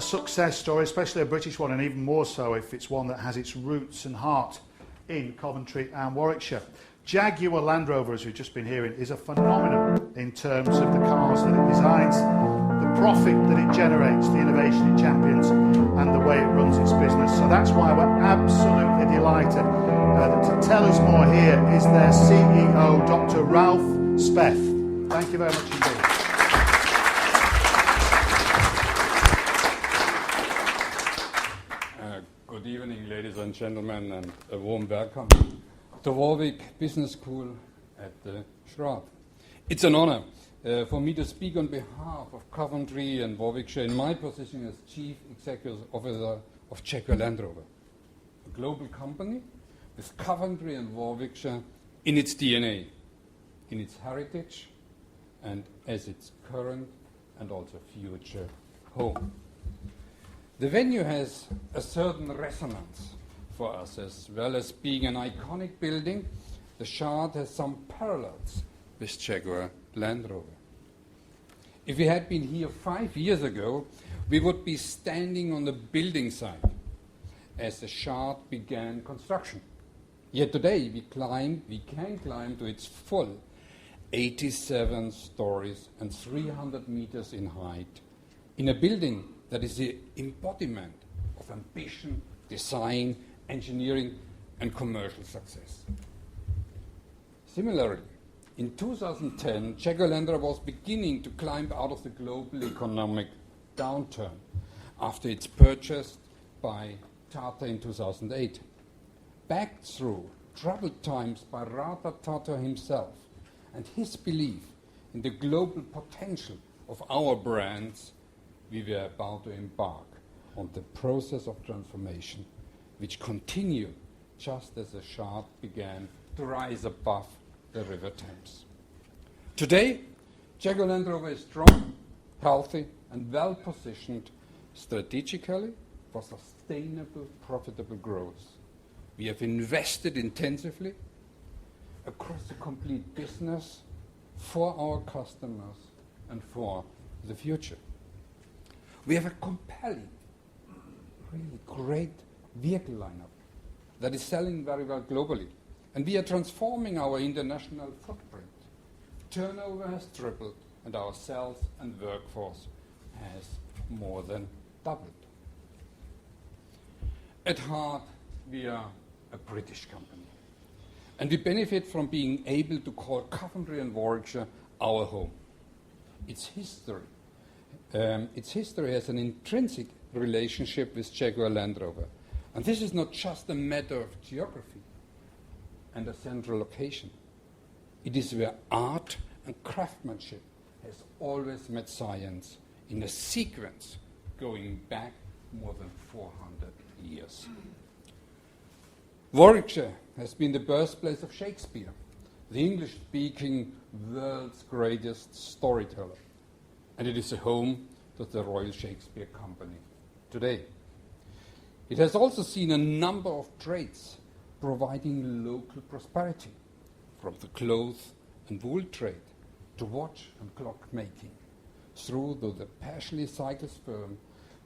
success story, especially a British one, and even more so if it's one that has its roots and heart in Coventry and Warwickshire. Jaguar Land Rover, as we've just been hearing, is a phenomenon in terms of the cars that it designs, the profit that it generates, the innovation it champions, and the way it runs its business. So that's why we're absolutely delighted that to tell us more here is their CEO, Dr. Ralf Speth. Thank you very much indeed. Good evening, ladies and gentlemen, and a warm welcome to Warwick Business School at the Shroud. It's an honor for me to speak on behalf of Coventry and Warwickshire in my position as Chief Executive Officer of Jaguar Land Rover, a global company with Coventry and Warwickshire in its DNA, in its heritage, and as its current and also future home. The venue has a certain resonance for us, as well as being an iconic building. The Shard has some parallels with Jaguar Land Rover. If we had been here 5 years ago, we would be standing on the building site as the Shard began construction. Yet today we can climb to its full 87 stories and 300 meters in height in a building that is the embodiment of ambition, design, engineering, and commercial success. Similarly, in 2010, Jaguar Land Rover was beginning to climb out of the global economic downturn after its purchase by Tata in 2008. Backed through troubled times by Ratan Tata himself and his belief in the global potential of our brands, we were about to embark on the process of transformation, which continued just as the Shard began to rise above the River Thames. Today, Jaguar Land Rover is strong, healthy, and well-positioned strategically for sustainable, profitable growth. We have invested intensively across the complete business for our customers and for the future. We have a compelling, really great vehicle lineup that is selling very well globally. And we are transforming our international footprint. Turnover has tripled, and our sales and workforce has more than doubled. At heart, we are a British company. And we benefit from being able to call Coventry and Warwickshire our home. Its history has an intrinsic relationship with Jaguar Land Rover. And this is not just a matter of geography and a central location. It is where art and craftsmanship has always met science in a sequence going back more than 400 years. Warwickshire has been the birthplace of Shakespeare, the English-speaking world's greatest storyteller. And it is a home to the Royal Shakespeare Company today. It has also seen a number of trades providing local prosperity, from the cloth and wool trade to watch and clock making, through to the Pashley Cycles firm,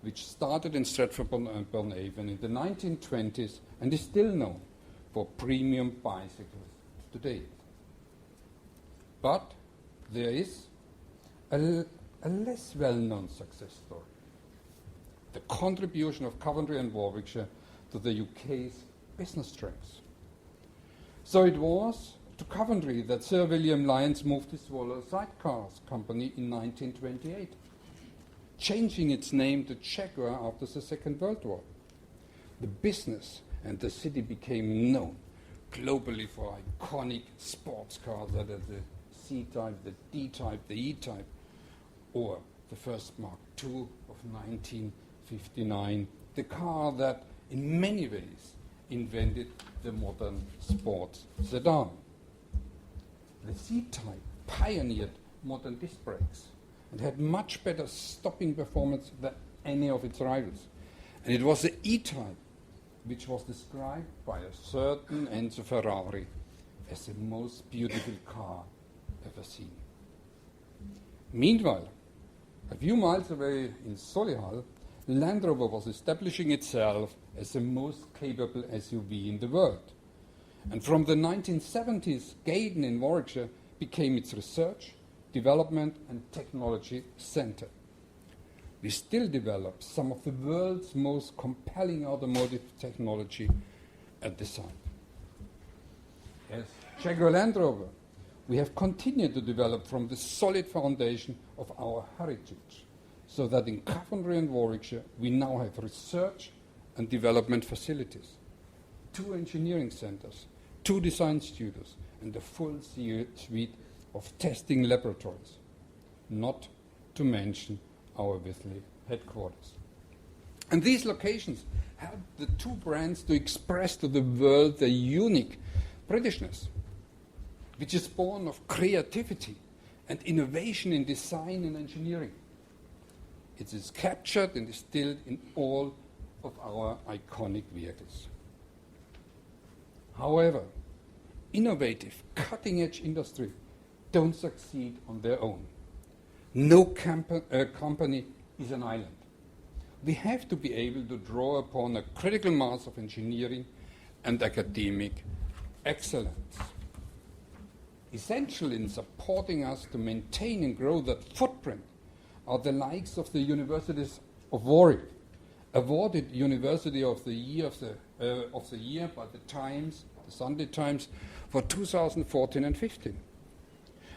which started in Stratford-upon-Avon in the 1920s and is still known for premium bicycles today. But there is a less well-known success story: the contribution of Coventry and Warwickshire to the UK's business strengths. So it was to Coventry that Sir William Lyons moved his Waller Sidecars Company in 1928, changing its name to Jaguar after the Second World War. The business and the city became known globally for iconic sports cars that are the C-Type, the D-Type, the E-Type, or the first Mark II of 1959, the car that in many ways invented the modern sports sedan. The C-Type pioneered modern disc brakes and had much better stopping performance than any of its rivals. And it was the E-Type which was described by a certain Enzo Ferrari as the most beautiful car ever seen. Meanwhile, a few miles away in Solihull, Land Rover was establishing itself as the most capable SUV in the world. And from the 1970s, Gaydon in Warwickshire became its research, development and technology center. We still develop some of the world's most compelling automotive technology at the site. As Jaguar Land Rover, we have continued to develop from the solid foundation of our heritage, so that in Coventry and Warwickshire we now have research and development facilities, 2 engineering centres, 2 design studios, and a full suite of testing laboratories, not to mention our Withley headquarters. And these locations help the 2 brands to express to the world their unique Britishness, which is born of creativity and innovation in design and engineering. It is captured and distilled in all of our iconic vehicles. However, innovative, cutting-edge industry don't succeed on their own. No company is an island. We have to be able to draw upon a critical mass of engineering and academic excellence. Essential in supporting us to maintain and grow that footprint are the likes of the Universities of Warwick, awarded University of the Year by the Times, the Sunday Times, for 2014 and 15,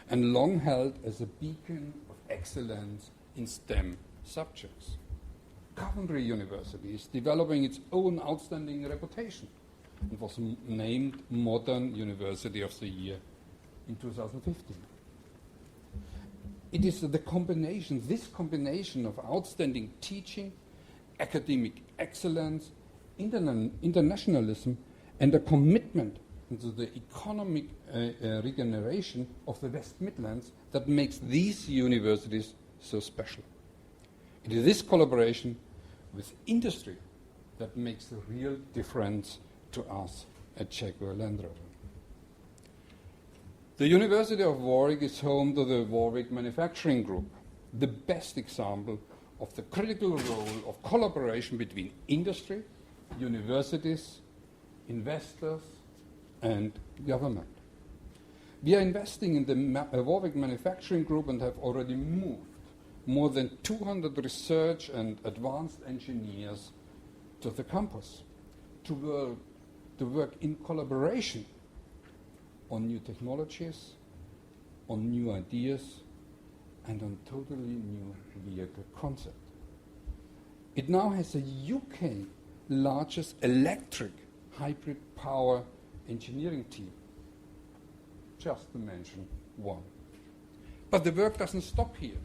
and long held as a beacon of excellence in STEM subjects. Coventry University is developing its own outstanding reputation and was named Modern University of the Year in 2015. It is this combination of outstanding teaching, academic excellence, internationalism, and a commitment to the economic regeneration of the West Midlands that makes these universities so special. It is this collaboration with industry that makes a real difference to us at Jaguar Land Rover. The University of Warwick is home to the Warwick Manufacturing Group, the best example of the critical role of collaboration between industry, universities, investors, and government. We are investing in the Warwick Manufacturing Group and have already moved more than 200 research and advanced engineers to the campus to work in collaboration on new technologies, on new ideas, and on totally new vehicle concept. It now has a UK largest electric hybrid power engineering team, just to mention one. But the work doesn't stop here.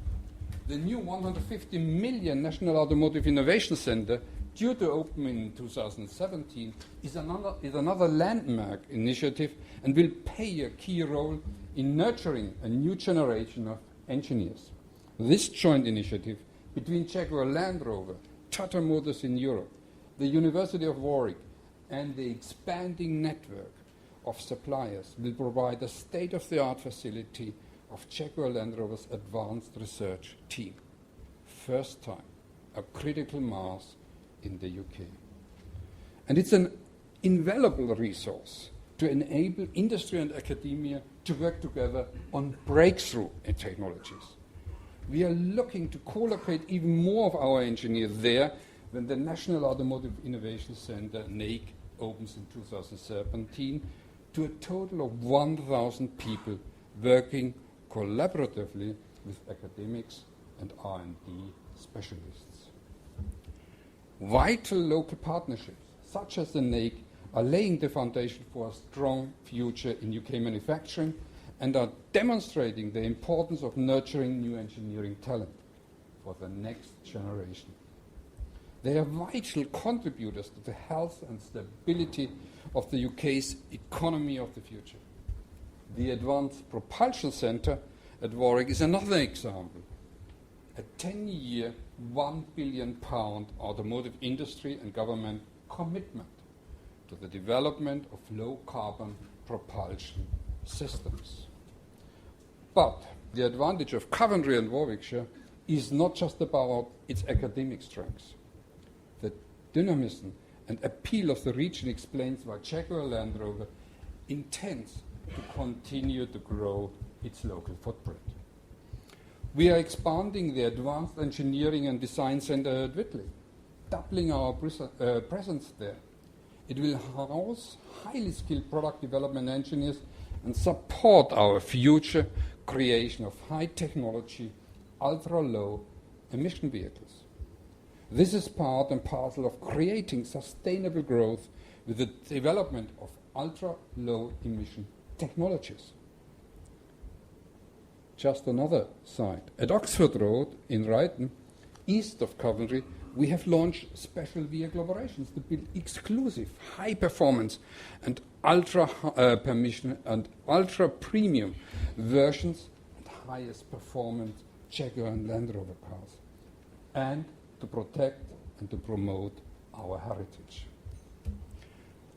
The new 150 million National Automotive Innovation Centre, due to open in 2017, is another landmark initiative and will play a key role in nurturing a new generation of engineers. This joint initiative between Jaguar Land Rover, Tata Motors in Europe, the University of Warwick, and the expanding network of suppliers will provide a state-of-the-art facility of Jaguar Land Rover's advanced research team. First time, a critical mass in the UK. And it's an invaluable resource to enable industry and academia to work together on breakthrough in technologies. We are looking to co-locate even more of our engineers there when the National Automotive Innovation Centre, NAIC, opens in 2017, to a total of 1,000 people working collaboratively with academics and R&D specialists. Vital local partnerships, such as the NAIC, are laying the foundation for a strong future in UK manufacturing and are demonstrating the importance of nurturing new engineering talent for the next generation. They are vital contributors to the health and stability of the UK's economy of the future. The Advanced Propulsion Centre at Warwick is another example. A 10-year, £1 billion automotive industry and government commitment to the development of low-carbon propulsion systems. But the advantage of Coventry and Warwickshire is not just about its academic strengths. dynamism, and appeal of the region explains why Jaguar Land Rover intends to continue to grow its local footprint. We are expanding the Advanced Engineering and Design Center at Whitley, doubling our presence there. It will house highly skilled product development engineers and support our future creation of high technology, ultra-low emission vehicles. This is part and parcel of creating sustainable growth with the development of ultra-low emission technologies. Just another side. At Oxford Road in Ryton, east of Coventry, we have launched special vehicle operations to build exclusive, high performance and ultra permission and ultra premium versions and highest performance Jaguar and Land Rover cars, and to protect and to promote our heritage.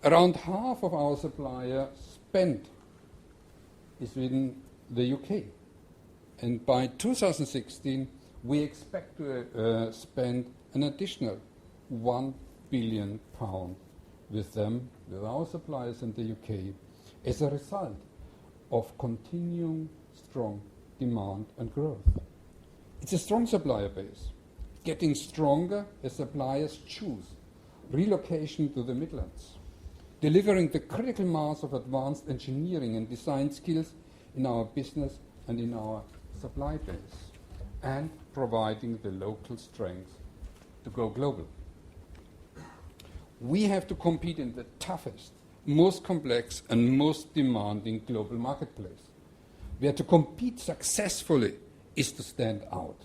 Around half of our supplier spend is within the UK, and by 2016 we expect to spend an additional £1 billion with them, with our suppliers in the UK, as a result of continuing strong demand and growth. It's a strong supplier base, getting stronger as suppliers choose relocation to the Midlands, delivering the critical mass of advanced engineering and design skills in our business and in our supply base, and providing the local strength to go global. We have to compete in the toughest, most complex and most demanding global marketplace. We have to compete successfully is to stand out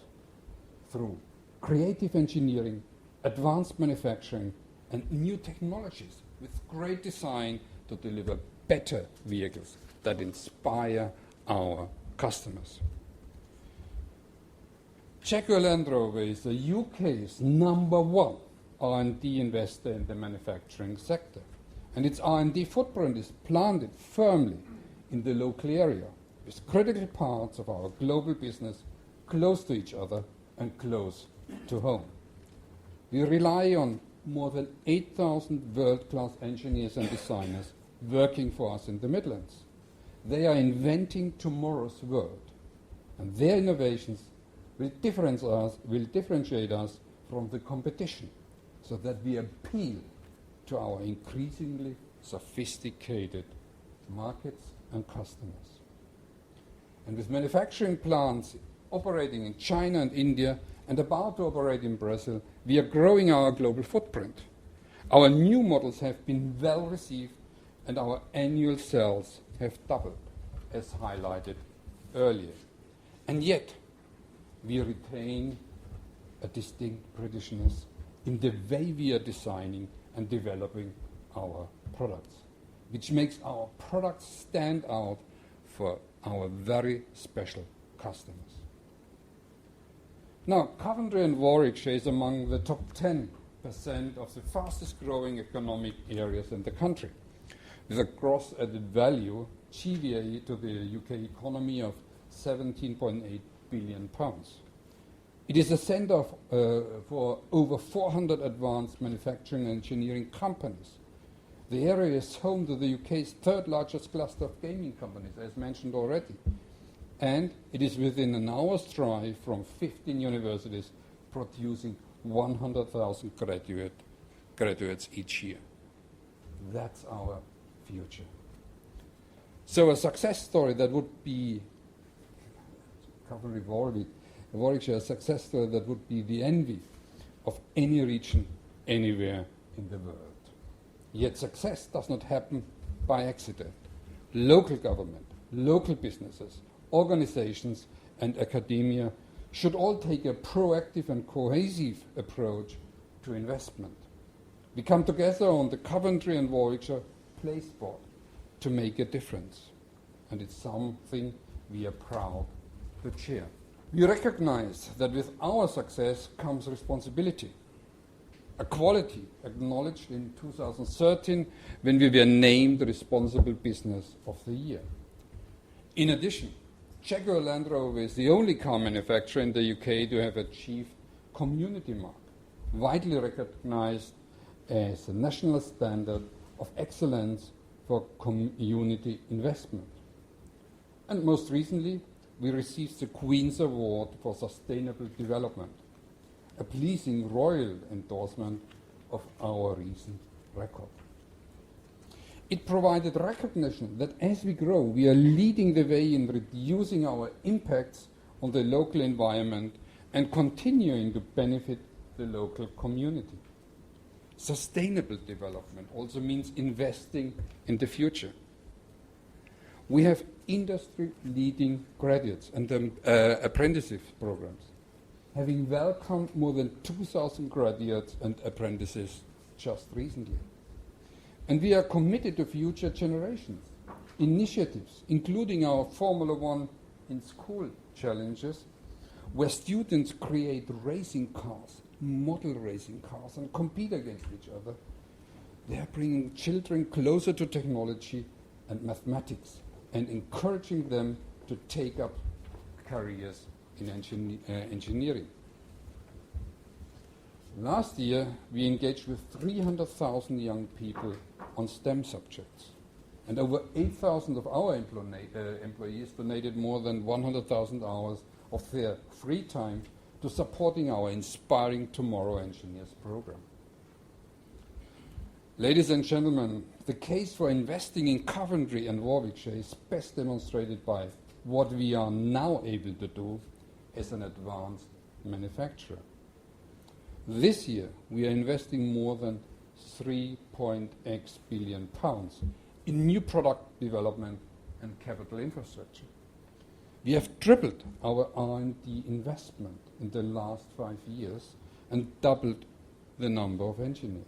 through creative engineering, advanced manufacturing and new technologies with great design to deliver better vehicles that inspire our customers. Jaguar Land Rover is the UK's #1 R&D investor in the manufacturing sector, and its R&D footprint is planted firmly in the local area, with critical parts of our global business close to each other and close to home. We rely on more than 8,000 world-class engineers and designers working for us in the Midlands. They are inventing tomorrow's world, and their innovations will differentiate us from the competition, so that we appeal to our increasingly sophisticated markets and customers. And with manufacturing plants operating in China and India and about to operate in Brazil, we are growing our global footprint. Our new models have been well received, and our annual sales have doubled, as highlighted earlier. And yet, we retain a distinct Britishness in the way we are designing and developing our products, which makes our products stand out for our very special customers. Now, Coventry and Warwickshire is among the top 10% of the fastest growing economic areas in the country, with a gross added value, GVA, to the UK economy of £17.8 billion. It is a centre for over 400 advanced manufacturing and engineering companies. The area is home to the UK's third largest cluster of gaming companies, as mentioned already. And it is within an hour's drive from 15 universities, producing 100,000 graduates each year. That's our future. So a success story that would be Coventry Warwickshire, a success story that would be the envy of any region anywhere in the world. Yet success does not happen by accident. Local government, local businesses, organizations and academia should all take a proactive and cohesive approach to investment. We come together on the Coventry and Warwickshire Place Board to make a difference, and it's something we are proud to chair. We recognize that with our success comes responsibility, a quality acknowledged in 2013 when we were named the Responsible Business of the Year. In addition, Jaguar Land Rover is the only car manufacturer in the UK to have achieved Community Mark, widely recognized as a national standard of excellence for community investment. And most recently, we received the Queen's Award for Sustainable Development, a pleasing royal endorsement of our recent record. It provided recognition that as we grow, we are leading the way in reducing our impacts on the local environment and continuing to benefit the local community. Sustainable development also means investing in the future. We have industry-leading graduates and apprenticeship programs, having welcomed more than 2,000 graduates and apprentices just recently. And we are committed to future generations, initiatives, including our Formula One in School challenges, where students create racing cars, model racing cars, and compete against each other. They are bringing children closer to technology and mathematics and encouraging them to take up careers in engineering. Last year, we engaged with 300,000 young people on STEM subjects, and over 8,000 of our employees donated more than 100,000 hours of their free time to supporting our Inspiring Tomorrow Engineers program. Ladies and gentlemen, the case for investing in Coventry and Warwickshire is best demonstrated by what we are now able to do as an advanced manufacturer. This year, we are investing more than £3.x billion in new product development and capital infrastructure. We have tripled our R&D investment in the last 5 years and doubled the number of engineers.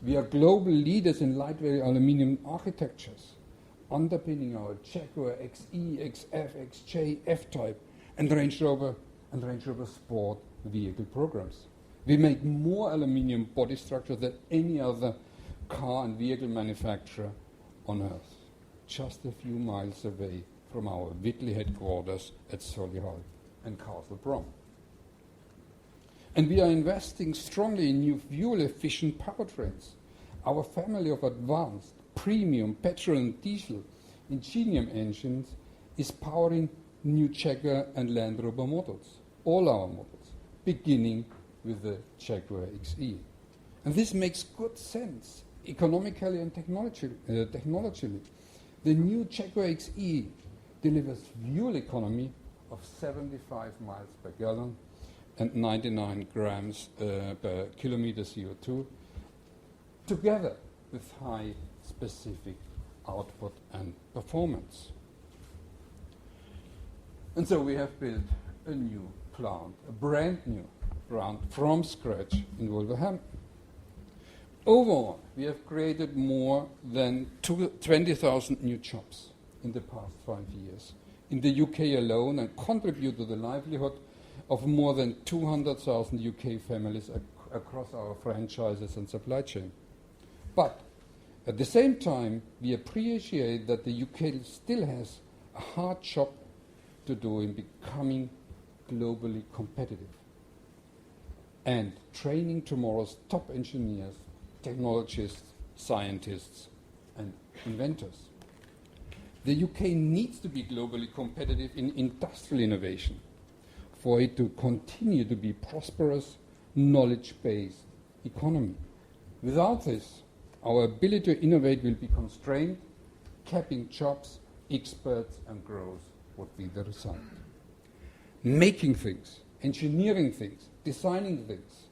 We are global leaders in lightweight aluminium architectures, underpinning our Jaguar XE, XF, XJ, F-Type, and Range Rover Sport vehicle programs. We make more aluminium body structure than any other car and vehicle manufacturer on Earth, just a few miles away from our Whitley headquarters at Solihull and Castle Bromwich. And we are investing strongly in new fuel-efficient powertrains. Our family of advanced, premium petrol and diesel ingenium engines is powering new Jaguar and Land Rover models, all our models, beginning with the Jaguar XE. And this makes good sense, economically and technologically. The new Jaguar XE delivers fuel economy of 75 miles per gallon and 99 grams per kilometer CO2, together with high specific output and performance. And so we have built a new plant, a brand new plant from scratch in Wolverhampton. Overall, we have created more than 20,000 new jobs in the past 5 years in the UK alone and contribute to the livelihood of more than 200,000 UK families across our franchises and supply chain. But at the same time, we appreciate that the UK still has a hard job to do in becoming globally competitive and training tomorrow's top engineers, technologists, scientists, and inventors. The UK needs to be globally competitive in industrial innovation for it to continue to be prosperous, knowledge-based economy. Without this, our ability to innovate will be constrained, capping jobs, experts, and growth would be the result. Making things, engineering things, designing things,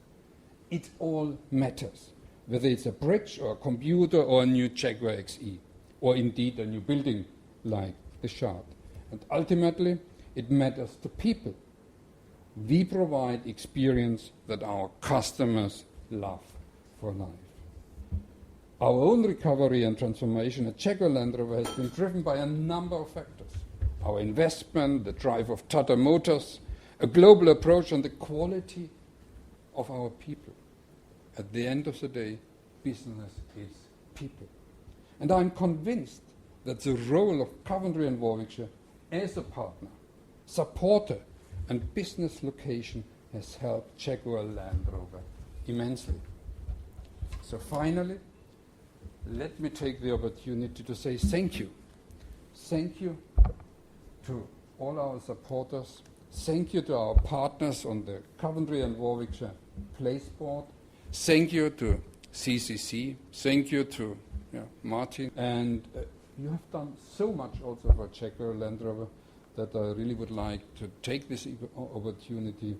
it all matters, whether it's a bridge or a computer or a new Jaguar XE, or indeed a new building like the Shard. And ultimately, it matters to people. We provide experience that our customers love for life. Our own recovery and transformation at Jaguar Land Rover has been driven by a number of factors. Our investment, the drive of Tata Motors, a global approach, and the quality of our people. At the end of the day, business is people. And I'm convinced that the role of Coventry and Warwickshire as a partner, supporter, and business location has helped Jaguar Land Rover immensely. So finally, let me take the opportunity to say thank you. Thank you to all our supporters. Thank you to our partners on the Coventry and Warwickshire Place Board. Thank you to CCC. Thank you to Martin. And you have done so much also for Jaguar Land Rover that I really would like to take this opportunity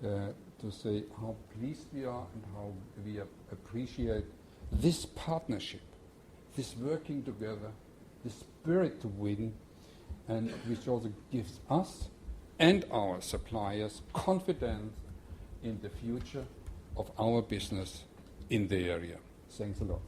to say how pleased we are and how we appreciate this partnership, this working together, this spirit to win, and which also gives us and our suppliers confidence in the future of our business in the area. Thanks a lot.